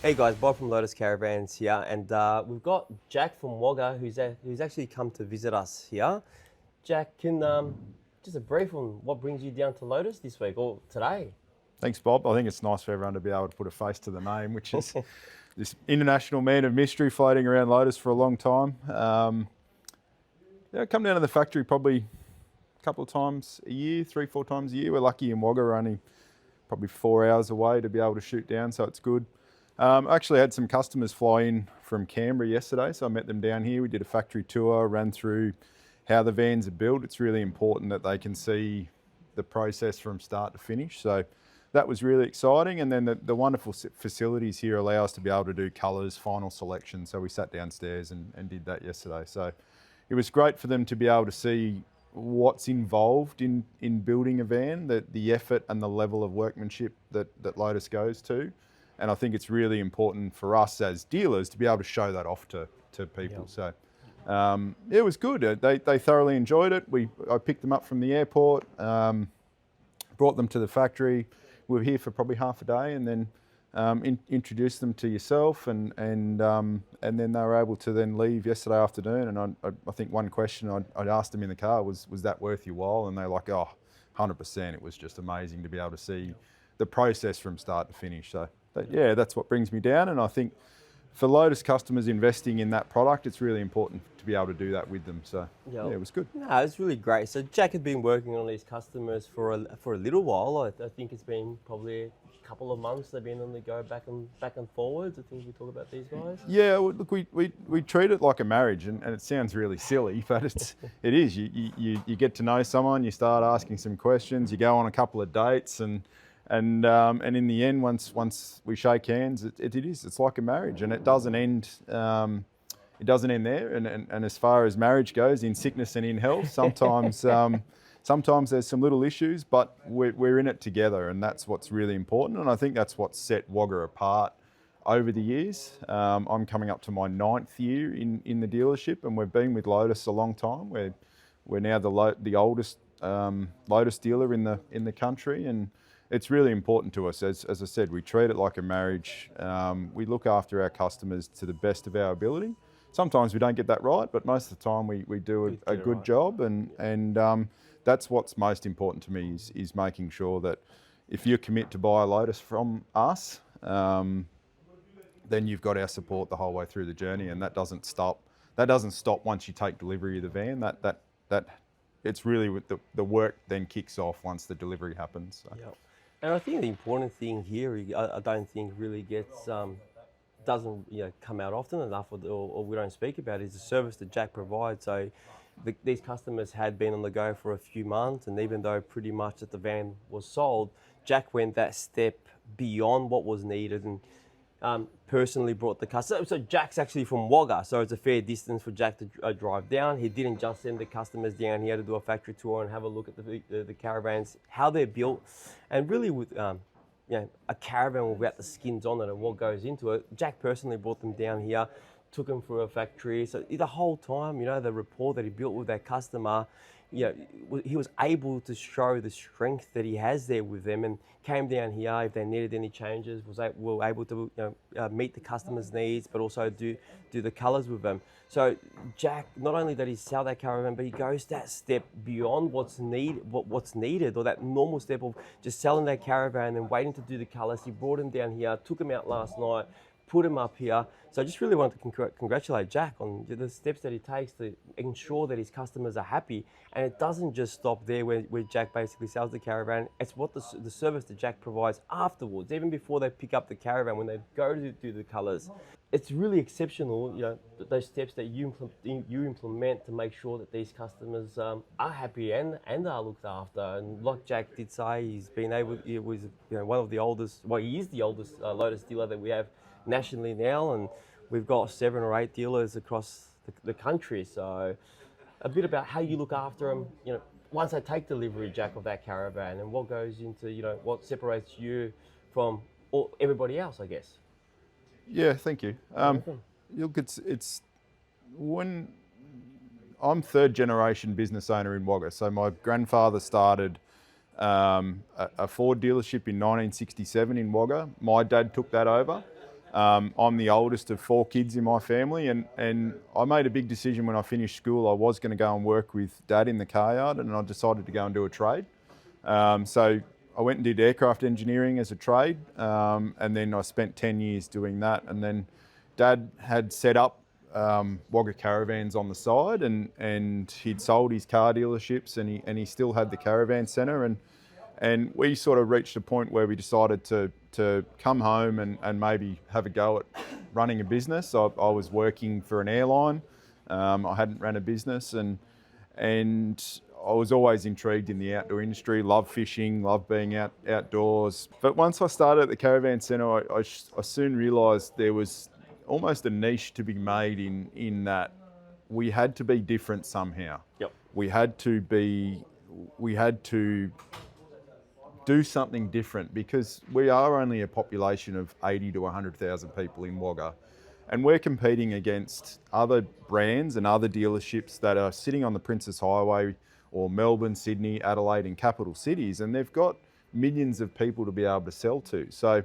Hey guys, Bob from Lotus Caravans here, and we've got Jack from Wagga who's actually come to visit us here. Jack, can just a brief on what brings you down to Lotus this week or today? Thanks, Bob. I think it's nice for everyone to be able to put a face to the name, which is this international man of mystery floating around Lotus for a long time. I come down to the factory probably a couple of times a year, 3-4 times a year. We're lucky in Wagga, we're only probably 4 hours away to be able to shoot down, so it's good. I actually had some customers fly in from Canberra yesterday, so I met them down here. We did a factory tour, ran through how the vans are built. It's really important that they can see the process from start to finish. So that was really exciting. And then the wonderful facilities here allow us to be able to do colours, final selection. So we sat downstairs and did that yesterday. So it was great for them to be able to see what's involved in building a van, the effort and the level of workmanship that Lotus goes to. And I think it's really important for us as dealers to be able to show that off to people. Yep. So it was good. They thoroughly enjoyed it. I picked them up from the airport, brought them to the factory. We were here for probably half a day, and then introduced them to yourself, and then they were able to then leave yesterday afternoon. And I think one question I'd asked them in the car was that worth your while? And they're like, oh, 100%. It was just amazing to be able to see the process from start to finish. So yeah, that's what brings me down. And I think for Lotus customers investing in that product, it's really important to be able to do that with them. So yeah, it was good. No, it's really great. So Jack had been working on these customers for a little while. I think it's been probably a couple of months they've been on the go back and forwards. I think we talk about these guys. Yeah, look, we treat it like a marriage, and it sounds really silly, but it is. You get to know someone, you start asking some questions, you go on a couple of dates, and in the end, once we shake hands, it's like a marriage, and it doesn't end. It doesn't end there. And as far as marriage goes, in sickness and in health, sometimes there's some little issues, but we're in it together, and that's what's really important. And I think that's what set Wagga apart over the years. I'm coming up to my 9th year in the dealership, and we've been with Lotus a long time. We're now the oldest Lotus dealer in the country, and it's really important to us. As I said, we treat it like a marriage. We look after our customers to the best of our ability. Sometimes we don't get that right, but most of the time we do a good job. And that's what's most important to me is making sure that if you commit to buy a Lotus from us, then you've got our support the whole way through the journey, and that doesn't stop. That doesn't stop once you take delivery of the van. That it's really with the work then kicks off once the delivery happens. So. Yep. And I think the important thing here, I don't think really gets, doesn't come out often enough, or we don't speak about, is the service that Jack provides. So these customers had been on the go for a few months, and even though pretty much that the van was sold, Jack went that step beyond what was needed and personally brought the customer. So Jack's actually from Wagga, so it's a fair distance for Jack to drive down. He didn't just send the customers down. He had to do a factory tour and have a look at the caravans, how they're built, and really with a caravan without the skins on it and what goes into it. Jack personally brought them down here, took them through a factory. So the whole time, the rapport that he built with that customer, he was able to show the strength that he has there with them, and came down here if they needed any changes, were able to meet the customer's needs, but also do the colours with them. So Jack, not only that he sell that caravan, but he goes that step beyond what's needed, or that normal step of just selling that caravan and waiting to do the colours. He brought him down here, took him out last night, put him up here. So I just really wanted to congratulate Jack on the steps that he takes to ensure that his customers are happy. And it doesn't just stop there where Jack basically sells the caravan. It's what the service that Jack provides afterwards, even before they pick up the caravan, when they go to do the colours. It's really exceptional, those steps that you implement to make sure that these customers are happy and are looked after. And like Jack did say, he was one of the oldest, he is the oldest Lotus dealer that we have nationally now, and we've got 7 or 8 dealers across the country. So a bit about how you look after them, once they take delivery, Jack, of that caravan, and what goes into, what separates you from everybody else, I guess. Yeah, thank you. Look, it's when I'm 3rd generation business owner in Wagga. So my grandfather started a Ford dealership in 1967 in Wagga. My dad took that over. I'm the oldest of 4 kids in my family, and I made a big decision when I finished school. I was going to go and work with Dad in the car yard, and I decided to go and do a trade. So I went and did aircraft engineering as a trade, and then I spent 10 years doing that. And then Dad had set up Wagga Caravans on the side, and he'd sold his car dealerships, and he still had the caravan centre. And we sort of reached a point where we decided to come home and maybe have a go at running a business. I was working for an airline. I hadn't ran a business, and I was always intrigued in the outdoor industry, loved fishing, loved being outdoors. But once I started at the Caravan Centre, I soon realised there was almost a niche to be made in that we had to be different somehow. Yep. We had to do something different, because we are only a population of 80 to 100,000 people in Wagga. And we're competing against other brands and other dealerships that are sitting on the Princes Highway, or Melbourne, Sydney, Adelaide, and capital cities, and they've got millions of people to be able to sell to. So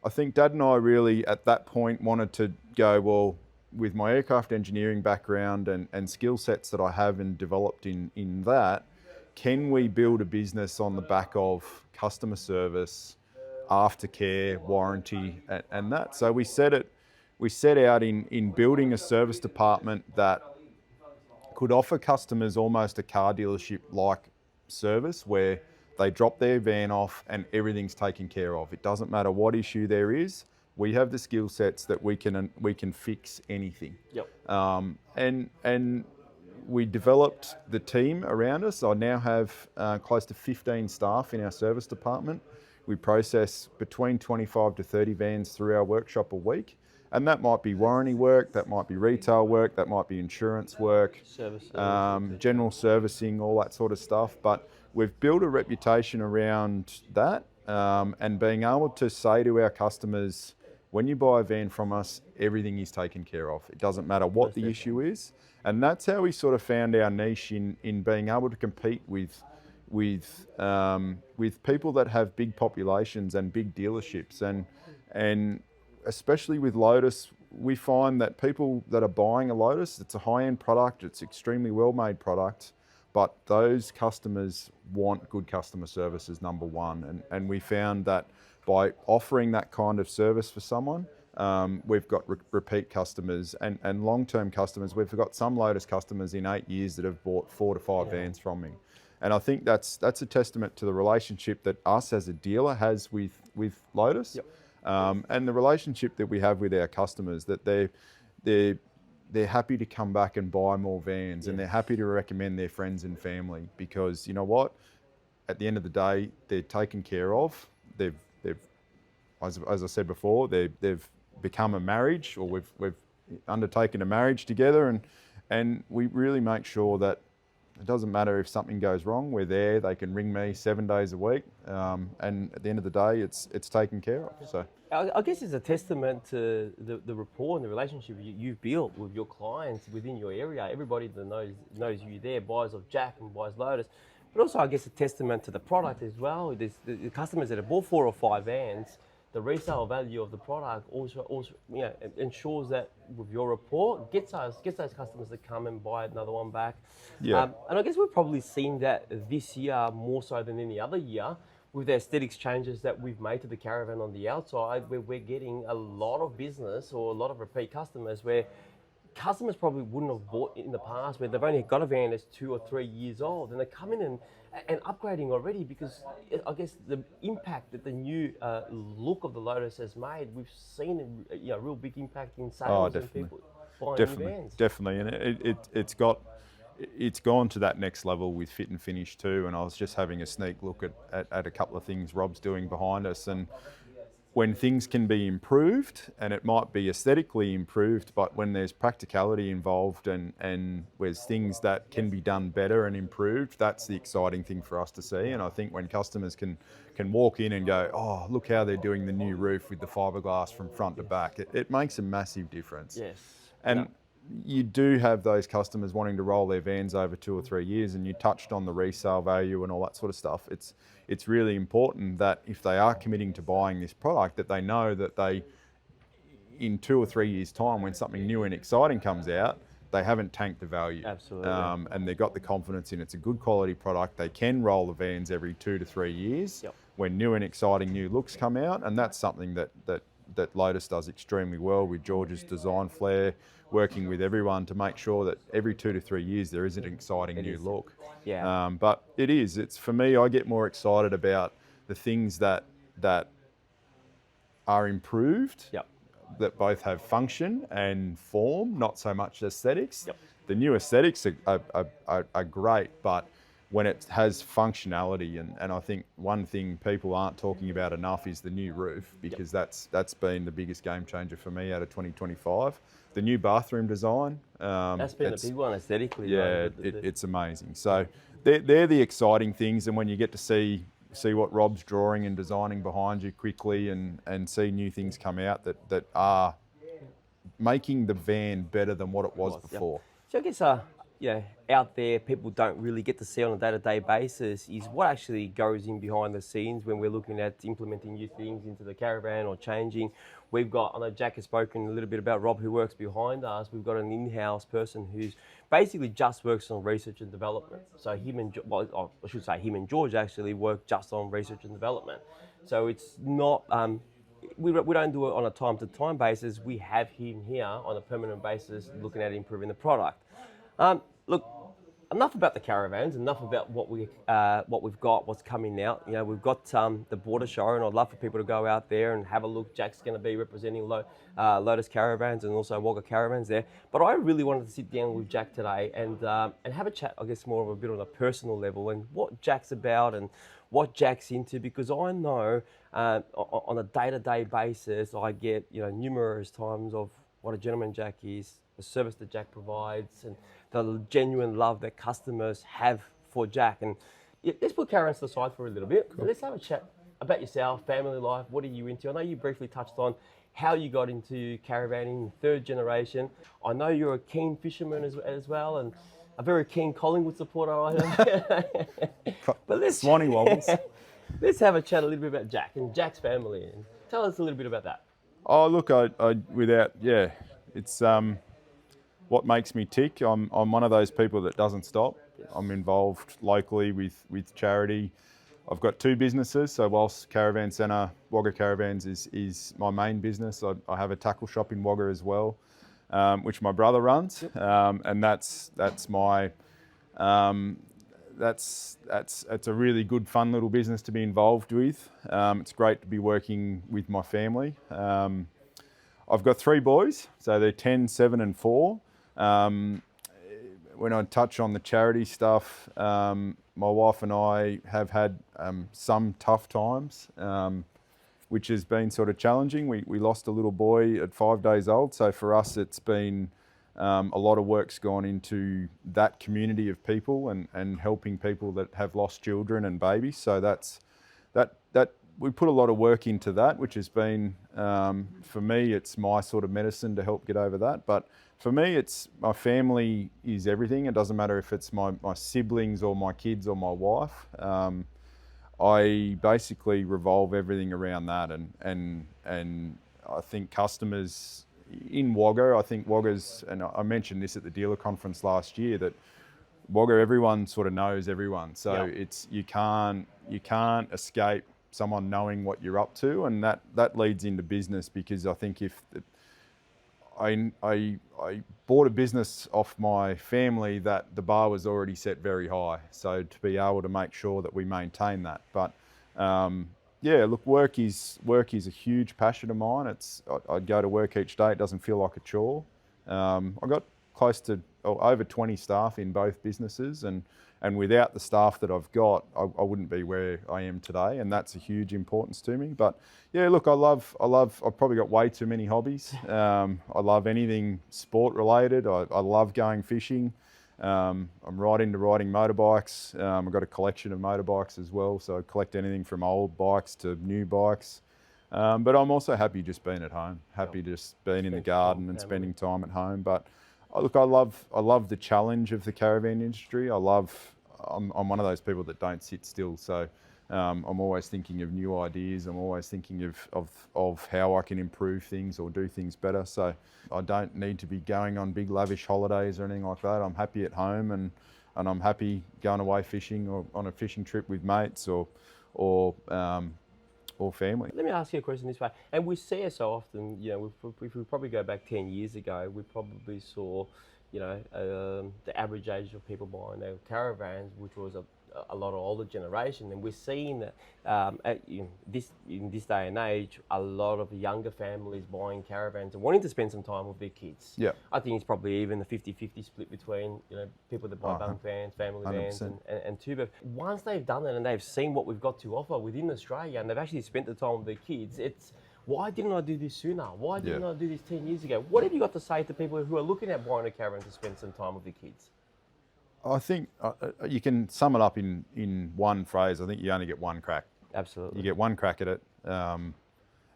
I think Dad and I really at that point wanted to go, well, with my aircraft engineering background and skill sets that I have and developed in that, can we build a business on the back of customer service, aftercare, warranty, and that? So we set out in building a service department that could offer customers almost a car dealership-like service, where they drop their van off and everything's taken care of. It doesn't matter what issue there is. We have the skill sets that we can fix anything. Yep. And we developed the team around us. I now have close to 15 staff in our service department. We process between 25 to 30 vans through our workshop a week. And that might be warranty work, that might be retail work, that might be insurance work, general servicing, all that sort of stuff. But we've built a reputation around that, and being able to say to our customers, when you buy a van from us, everything is taken care of. It doesn't matter what the issue is. And that's how we sort of found our niche in being able to compete with people that have big populations and big dealerships. And especially with Lotus, we find that people that are buying a Lotus, it's a high-end product, it's extremely well-made product, but those customers want good customer service as number one. And we found that by offering that kind of service for someone, we've got repeat customers and long-term customers. We've got some Lotus customers in 8 years that have bought 4 to 5 vans from me. And I think that's a testament to the relationship that us as a dealer has with Lotus. Yep. And the relationship that we have with our customers, that they're happy to come back and buy more vans, and they're happy to recommend their friends and family, because you know what, at the end of the day, they're taken care of. They've as I said before, they've become a marriage, or we've undertaken a marriage together, and we really make sure that it doesn't matter if something goes wrong, we're there. They can ring me 7 days a week, and at the end of the day, it's taken care of. So I guess it's a testament to the rapport and the relationship you've built with your clients within your area. Everybody that knows you there buys of Jack and buys Lotus, but also I guess a testament to the product as well. There's the customers that have bought 4 or 5 vans. The resale value of the product also ensures that with your report gets those customers to come and buy another one back. Yeah. And I guess we've probably seen that this year more so than any other year with the aesthetics changes that we've made to the caravan on the outside, where we're getting a lot of business or a lot of repeat customers where customers probably wouldn't have bought in the past, where they've only got a van that's 2 or 3 years old, and they come in and upgrading already, because I guess the impact that the new look of the Lotus has made, we've seen a real big impact in sales and people buying new vans. Definitely, and it's gone to that next level with fit and finish too. And I was just having a sneak look at a couple of things Rob's doing behind us, and when things can be improved, and it might be aesthetically improved, but when there's practicality involved and there's things that can be done better and improved, that's the exciting thing for us to see. And I think when customers can walk in and go, oh, look how they're doing the new roof with the fiberglass from front to back, it makes a massive difference. Yes. And you do have those customers wanting to roll their vans over 2 or 3 years, and you touched on the resale value and all that sort of stuff. It's really important that if they are committing to buying this product, that they know that in 2 or 3 years' time, when something new and exciting comes out, they haven't tanked the value. Absolutely. And they've got the confidence in it's a good quality product. They can roll the vans every 2 to 3 years when new and exciting new looks come out. And that's something that Lotus does extremely well with George's design flair, working with everyone to make sure that every 2 to 3 years there is an exciting new look. Yeah. But it's for me, I get more excited about the things that are improved, that both have function and form, not so much aesthetics. The new aesthetics are great, but when it has functionality, and I think one thing people aren't talking about enough is the new roof, because that's been the biggest game changer for me out of 2025. The new bathroom design. That's been a big one aesthetically. Yeah, it's amazing. So they're the exciting things, and when you get to see what Rob's drawing and designing behind you quickly, and see new things come out that are making the van better than what it was before. So I guess, out there, people don't really get to see on a day-to-day basis is what actually goes in behind the scenes when we're looking at implementing new things into the caravan or changing. We've got, I know Jack has spoken a little bit about Rob, who works behind us. We've got an in-house person who's basically just works on research and development. So him and George actually work just on research and development. So it's not, we don't do it on a time-to-time basis. We have him here on a permanent basis looking at improving the product. Look, enough about the caravans, enough about what we've got, what's coming out. We've got the border show, and I'd love for people to go out there and have a look. Jack's going to be representing Lotus Caravans and also Wagga Caravans there. But I really wanted to sit down with Jack today and have a chat, I guess, more of a bit on a personal level, and what Jack's about and what Jack's into, because I know on a day-to-day basis I get numerous times of what a gentleman Jack is, the service that Jack provides, and the genuine love that customers have for Jack. And let's put caravans to the side for a little bit. Cool. Let's have a chat about yourself, family life. What are you into? I know you briefly touched on how you got into caravanning, 3rd generation. I know you're a keen fisherman as well, and a very keen Collingwood supporter. But Swanee wobbles. Let's have a chat a little bit about Jack and Jack's family, and tell us a little bit about that. Oh, look, it's what makes me tick. I'm one of those people that doesn't stop. I'm involved locally with charity. I've got 2 businesses, so whilst Caravan Centre, Wagga Caravans is my main business, I have a tackle shop in Wagga as well, which my brother runs, and that's a really good, fun little business to be involved with. It's great to be working with my family. I've got 3 boys, so they're 10, 7 and 4. When I touch on the charity stuff, my wife and I have had some tough times, which has been sort of challenging. We lost a little boy at 5 days old, so for us it's been a lot of work's gone into that community of people and helping people that have lost children and babies. So that we put a lot of work into that, which has been, for me, it's my sort of medicine to help get over that. But for me, it's my family is everything. It doesn't matter if it's my siblings or my kids or my wife. I basically revolve everything around that, and I think customers in Wagga, I think Wagga's, and I mentioned this at the dealer conference last year, that Wagga, everyone sort of knows everyone. So it's you can't escape someone knowing what you're up to, and that leads into business, because I think if I bought a business off my family, that the bar was already set very high. So to be able to make sure that we maintain that. But look, work is a huge passion of mine. I go to work each day. It doesn't feel like a chore. I've got close to over 20 staff in both businesses, and without the staff that I've got, I wouldn't be where I am today, and that's a huge importance to me. But yeah, look, I've probably got way too many hobbies. I love anything sport related. I love going fishing. I'm right into riding motorbikes. I've got a collection of motorbikes as well, so I collect anything from old bikes to new bikes. But I'm also happy just being at home, happy just being in the garden and spending time at home. But look, I love the challenge of the caravan industry. I'm one of those people that don't sit still. So I'm always thinking of new ideas. I'm always thinking of how I can improve things or do things better. So I don't need to be going on big lavish holidays or anything like that. I'm happy at home, and I'm happy going away fishing or on a fishing trip with mates or family. Let me ask you a question this way, and we see it so often. If we probably go back 10 years ago, we probably saw, the average age of people buying their caravans, which was a lot of older generation, and we're seeing that in this day and age, a lot of younger families buying caravans and wanting to spend some time with their kids. Yeah, I think it's probably even a 50-50 split between people that buy bunk vans, family vans, 100%. and two. But once they've done it and they've seen what we've got to offer within Australia, and they've actually spent the time with their kids, it's why didn't I do this sooner? Why didn't I do this 10 years ago? What have you got to say to people who are looking at buying a caravan to spend some time with their kids? I think you can sum it up in one phrase. I think you only get one crack. Absolutely. You get one crack at it. And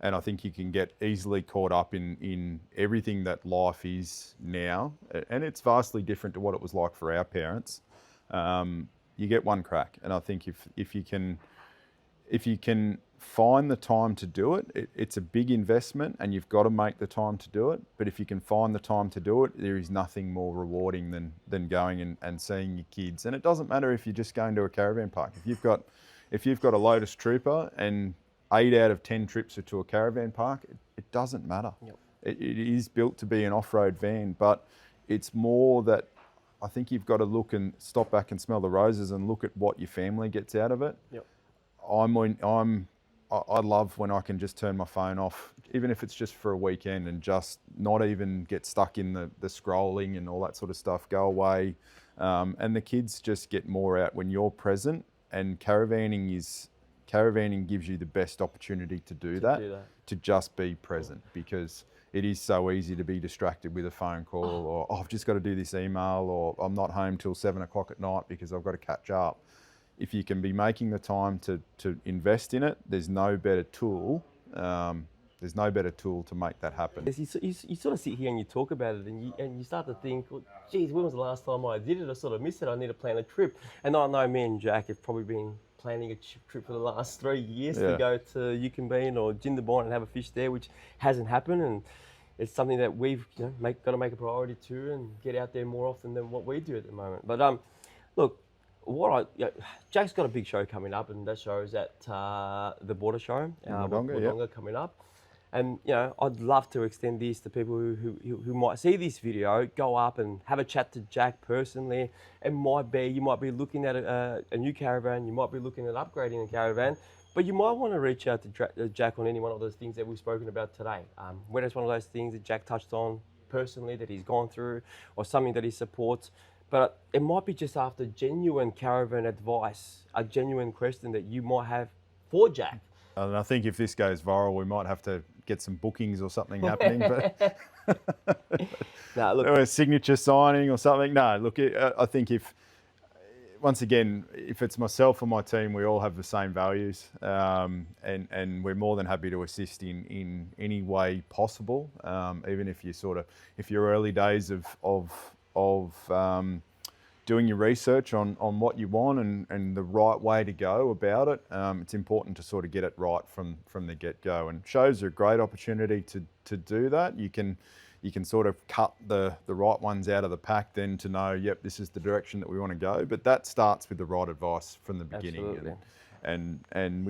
I think you can get easily caught up in everything that life is now. And it's vastly different to what it was like for our parents. You get one crack. And I think if you can find the time to do it, it's a big investment and you've got to make the time to do it. But if you can find the time to do it, there is nothing more rewarding than going and seeing your kids. And it doesn't matter if you're just going to a caravan park. If you've got a Lotus Trooper and 8 out of 10 trips are to a caravan park, it doesn't matter. Yep. It is built to be an off-road van, but it's more that I think you've got to look and stop back and smell the roses and look at what your family gets out of it. Yep. I love when I can just turn my phone off, even if it's just for a weekend, and just not even get stuck in the scrolling and all that sort of stuff. Go away, and the kids just get more out when you're present. And caravanning gives you the best opportunity to do that, to just be present, because it is so easy to be distracted with a phone call or I've just got to do this email, or I'm not home till 7 o'clock at night because I've got to catch up. If you can be making the time to invest in it, there's no better tool. There's no better tool to make that happen. You sort of sit here and you talk about it, and you start to think, well, geez, when was the last time I did it? I sort of missed it. I need to plan a trip. And I know me and Jack have probably been planning a trip for the last 3 years to go to Yukonbean or Jindabyne and have a fish there, which hasn't happened. And it's something that we've got to make a priority too, and get out there more often than what we do at the moment. But look. Jack's got a big show coming up, and that show is at the Border Show, Wodonga coming up. And I'd love to extend this to people who might see this video, go up and have a chat to Jack personally. You might be looking at a new caravan, you might be looking at upgrading a caravan, but you might want to reach out to Jack on any one of those things that we've spoken about today. Whether it's one of those things that Jack touched on personally that he's gone through, or something that he supports. But it might be just after genuine caravan advice, a genuine question that you might have for Jack. And I think if this goes viral, we might have to get some bookings or something happening. But no, look, a signature signing or something. No, look, I think once again, if it's myself or my team, we all have the same values, and we're more than happy to assist in any way possible. Even if you're early days of doing your research on what you want and the right way to go about it, it's important to sort of get it right from the get-go. And shows are a great opportunity to do that. You can sort of cut the right ones out of the pack then to know, yep, this is the direction that we want to go. But that starts with the right advice from the beginning. Absolutely. And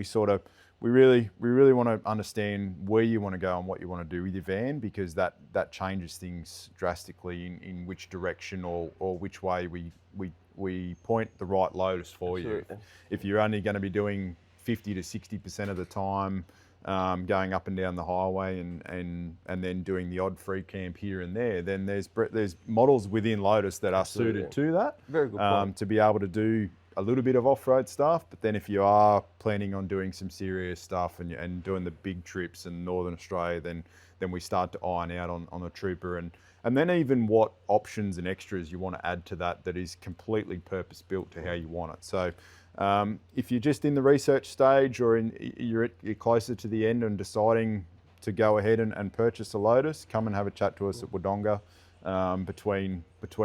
we really want to understand where you want to go and what you want to do with your van, because that changes things drastically in which direction or which way we point the right Lotus for Absolutely. you. If you're only going to be doing 50 to 60% of the time going up and down the highway and then doing the odd free camp here and there, then there's models within Lotus that are suited to that. Very good point. To be able to do a little bit of off-road stuff, but then if you are planning on doing some serious stuff and doing the big trips in Northern Australia, then we start to iron out on a Trooper and then even what options and extras you want to add to that is completely purpose-built to how you want it. So if you're just in the research stage or you're closer to the end and deciding to go ahead and purchase a Lotus, come and have a chat to us at Wodonga. Between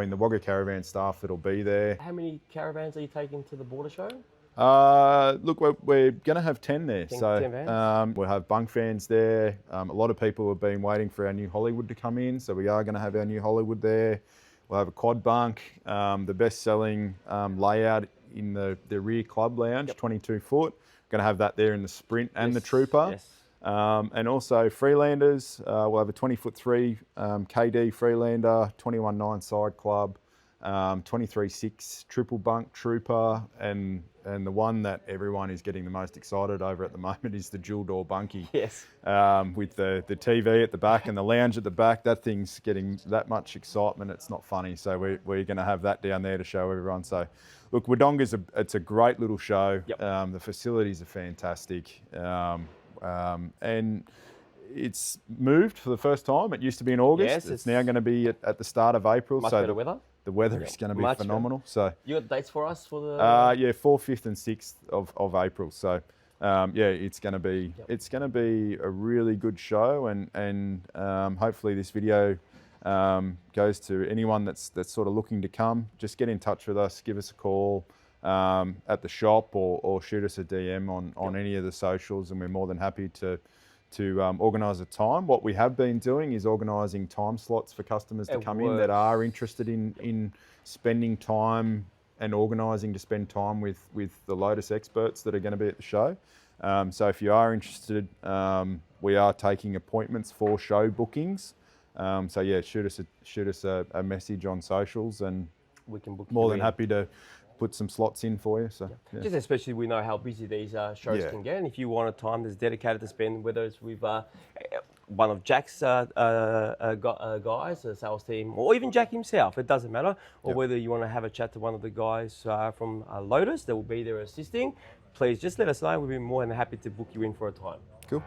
the Wagga Caravan staff that'll be there. How many caravans are you taking to the Border Show? Look, we're going to have 10 there. 10 So vans? we'll have bunk fans there. A lot of people have been waiting for our new Hollywood to come in. So we are going to have our new Hollywood there. We'll have a quad bunk, the best selling layout in the rear club lounge, 22 foot. Going to have that there in the Sprint and the Trooper. Yes. And also Freelanders, we'll have a 20'3" KD Freelander, 21.9 side club, 23.6 triple bunk Trooper, and the one that everyone is getting the most excited over at the moment is the dual door bunkie. Yes. With the TV at the back and the lounge at the back. That thing's getting that much excitement, it's not funny. So we're going to have that down there to show everyone. So look, Wodonga's it's a great little show. Yep. The facilities are fantastic. And it's moved for the first time. It used to be in August. Yes, it's now going to be at the start of April. Much so better weather. The weather is going to be Much phenomenal. So you got dates for us for the? 4th, 5th, and 6th of April. So it's going to be a really good show, and hopefully this video goes to anyone that's sort of looking to come. Just get in touch with us, give us a call at the shop, or shoot us a DM on any of the socials, and we're more than happy to organise a time. What we have been doing is organising time slots for customers to come in that are interested in spending time and organising to spend time with the Lotus experts that are going to be at the show. So if you are interested, we are taking appointments for show bookings. So yeah, shoot us a message on socials, and we can book. More than happy to put some slots in for you. So yeah. Just especially we know how busy these shows can get, and if you want a time that's dedicated to spend, whether it's with one of Jack's guys, the sales team, or even Jack himself, it doesn't matter, or whether you want to have a chat to one of the guys from Lotus that will be there assisting, please just let us know. We'll be more than happy to book you in for a time. Cool.